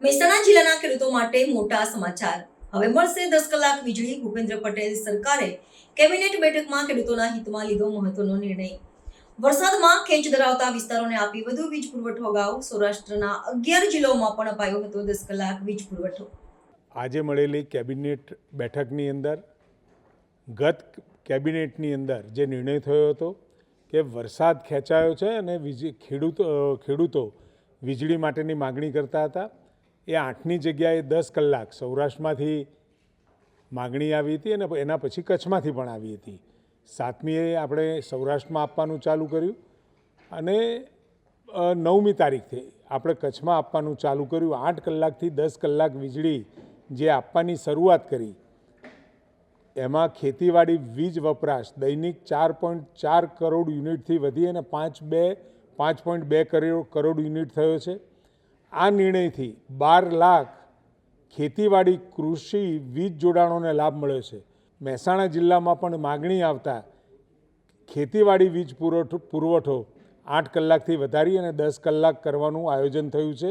મહેસાણા જિલ્લાના ખેડૂતો માટે મોટા સમાચાર। હવે મળશે 10 કલાક વીજળી। ભૂપેન્દ્ર પટેલ સરકારે કેબિનેટ બેઠકમાં ખેડૂતોના હિતમાં લીધો મહત્વનો નિર્ણય। વરસાદમાં ખેંચ ધરાવતા વિસ્તારોને આપી વધુ વીજ પુરવઠો। અગાઉ સૌરાષ્ટ્રના 11 જિલ્લાઓમાં પણ અપાયો હતો 10 કલાક વીજ પુરવઠો। આજે મળેલી કેબિનેટ બેઠકની અંદર ગત કેબિનેટની અંદર જે નિર્ણય થયો હતો કે વરસાદ ખેંચાયો છે અને ખેડૂતો વીજળી માટેની માગણી કરતા હતા, એ 8ની જગ્યાએ 10 કલાક સૌરાષ્ટ્રમાંથી માગણી આવી હતી અને એના પછી કચ્છમાંથી પણ આવી હતી। 7મીએ આપણે સૌરાષ્ટ્રમાં આપવાનું ચાલુ કર્યું અને 9મી તારીખથી આપણે કચ્છમાં આપવાનું ચાલુ કર્યું। 8 કલાકથી 10 કલાક વીજળી જે આપવાની શરૂઆત કરી, એમાં ખેતીવાડી વીજ વપરાશ દૈનિક 4.4 કરોડ યુનિટથી વધી અને 5.2 કરોડ યુનિટ થયો છે। આ નિર્ણયથી 12 લાખ ખેતીવાડી કૃષિ વીજ જોડાણોને લાભ મળ્યો છે। મહેસાણા જિલ્લામાં પણ માગણી આવતા ખેતીવાડી વીજ પુરવઠો 8 કલાકથી વધારી અને 10 કલાક કરવાનું આયોજન થયું છે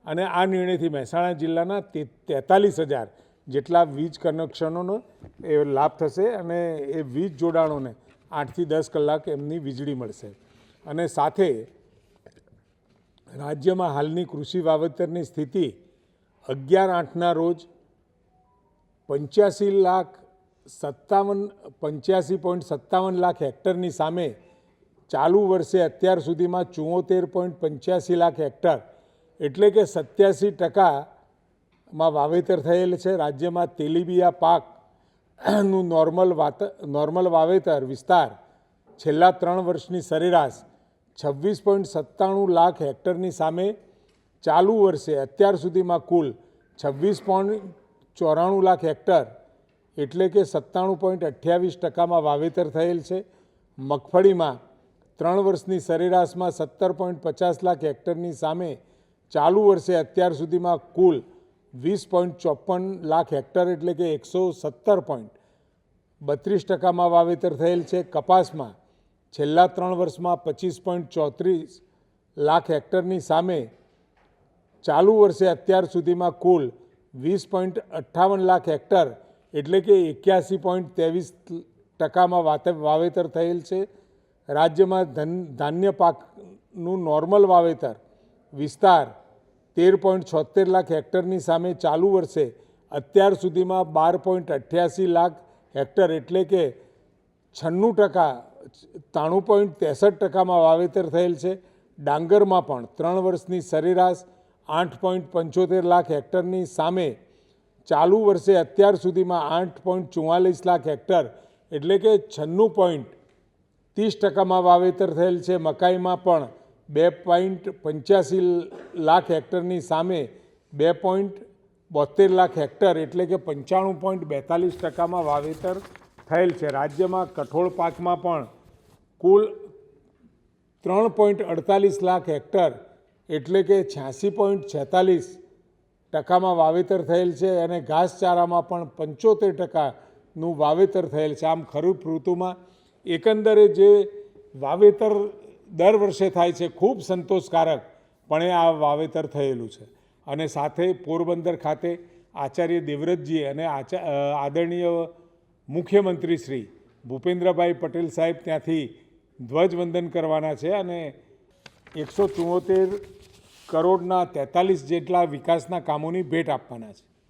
અને આ નિર્ણયથી મહેસાણા જિલ્લાના 43,000 જેટલા વીજ કનેક્શનોનો એ લાભ થશે અને એ વીજ જોડાણોને 8થી 10 કલાક એમની વીજળી મળશે। અને સાથે રાજ્યમાં હાલની કૃષિ વાવેતરની સ્થિતિ 11/8ના રોજ 85.57 લાખ હેક્ટરની સામે ચાલુ વર્ષે અત્યાર સુધીમાં 74.85 લાખ હેક્ટર એટલે કે 87%માં વાવેતર થયેલ છે। રાજ્યમાં તેલીબિયા પાકનું નોર્મલ વાવેતર વિસ્તાર છેલ્લા 3 વર્ષની સરેરાશ 26.97 લાખ હેક્ટરની સામે ચાલુ વર્ષે અત્યાર સુધીમાં કુલ 26.94 લાખ હેક્ટર એટલે કે 97.28%માં વાવેતર થયેલ છે। મગફળીમાં 3 વર્ષની સરેરાશમાં 17.50 લાખ હેક્ટરની સામે ચાલુ વર્ષે અત્યાર સુધીમાં કુલ 20.54 લાખ હેક્ટર એટલે કે 117.32%માં વાવેતર થયેલ છે। કપાસમાં છેલ્લા 3 વર્ષમાં 25.34 લાખ હેક્ટરની સામે ચાલુ વર્ષે અત્યાર સુધીમાં કુલ 20.58 લાખ હેક્ટર એટલે કે 81.23%માં વાવેતર થયેલ છે। રાજ્યમાં ધાન્ય પાકનું નોર્મલ વાવેતર વિસ્તાર 13.76 લાખ હેક્ટરની સામે ચાલુ વર્ષે અત્યાર સુધીમાં 12.88 લાખ હેક્ટર એટલે કે 93.63%માં વાવેતર થયેલ છે। ડાંગરમાં પણ 3 વર્ષની સરેરાશ 8.75 લાખ હેક્ટરની સામે ચાલુ વર્ષે અત્યાર સુધીમાં 8.44 લાખ હેક્ટર એટલે કે 96.30%માં વાવેતર થયેલ છે। મકાઈમાં પણ 2.85 લાખ હેક્ટરની સામે 2.72 લાખ હેક્ટર એટલે કે 95.42%માં વાવેતર થયેલ છે। રાજ્યમાં કઠોળ પાકમાં પણ કુલ 3.48 લાખ હેક્ટર એટલે કે 86.46%માં વાવેતર થયેલ છે અને ઘાસચારામાં પણ 75%નું વાવેતર થયેલ છે। આમ ખરીફ ઋતુમાં એકંદરે જે વાવેતર દર વર્ષે થાય છે ખૂબ સંતોષકારક પણ આ વાવેતર થયેલું છે। અને સાથે પોરબંદર ખાતે આચાર્ય દેવવ્રતજી અને આદરણીય મુખ્યમંત્રી શ્રી ભૂપેન્દ્રભાઈ પટેલ સાહેબ ત્યાંથી ધ્વજવંદન કરવાના છે અને 174 કરોડના 43 જેટલા વિકાસના કામોની ભેટ આપવાના છે।